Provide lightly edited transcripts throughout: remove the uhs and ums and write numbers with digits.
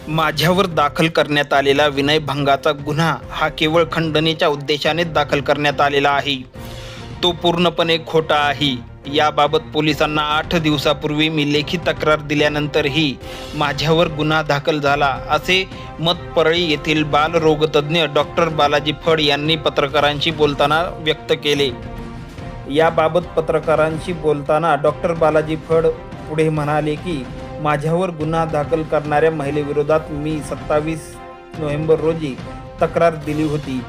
माझ्यावर दाखल करण्यात आलेला विनयभंगाचा गुन्हा हा केवळ खंडणीच्या उद्देशाने दाखल करण्यात आलेला आहे। तो पूर्णपणे खोटा आहे। याबाबत पोलिसांना 8 दिवसापूर्वी मी लेखी तक्रार दिल्यानंतरही माझ्यावर गुन्हा दाखल झाला, असे मत परळी येथील बालरोगतज्ञ डॉक्टर बालाजी फड यांनी पत्रकारांशी बोलताना व्यक्त केले। याबाबत पत्रकारांशी बोलताना डॉक्टर बालाजी फड पुढे म्हणाले की माझ्यावर गुन्हा दाखल करणाऱ्या महिलेविरोधात मी 27 नोव्हेंबर रोजी तक्रार दिली होती।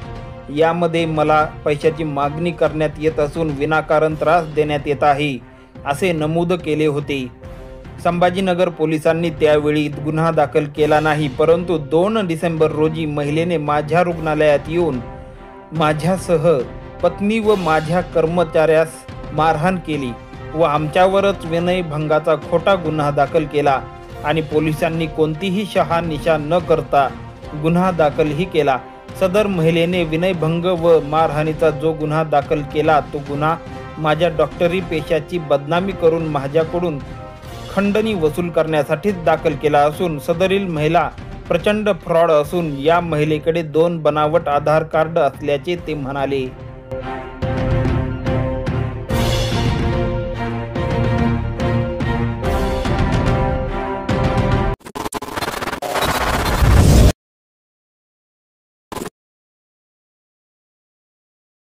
यामध्ये मला पैशाची मागणी करण्यात येत असून विनाकारण त्रास देण्यात येत आहे, असे नमूद केले होते। संभाजीनगर पोलिसांनी त्यावेळी गुन्हा दाखल केला नाही, परंतु 2 डिसेंबर रोजी महिलेने माझ्या रुग्णालयात येऊन माझ्यासह पत्नी व माझ्या कर्मचाऱ्यास मारहाण केली व आमच्यावरच विनयभंगाचा खोटा गुन्हा दाखल केला आणि पोलिसांनी कोणतीही शहानिशा न करता गुन्हा दाखलही केला। सदर महिलेने विनयभंग व मारहाणीचा जो गुन्हा दाखल केला तो गुन्हा माझ्या डॉक्टरी पेशाची बदनामी करून माझ्याकडून खंडणी वसूल करण्यासाठीच दाखल केला असून सदरील महिला प्रचंड फ्रॉड असून या महिलेकडे 2 बनावट आधार कार्ड असल्याचे ते म्हणाले।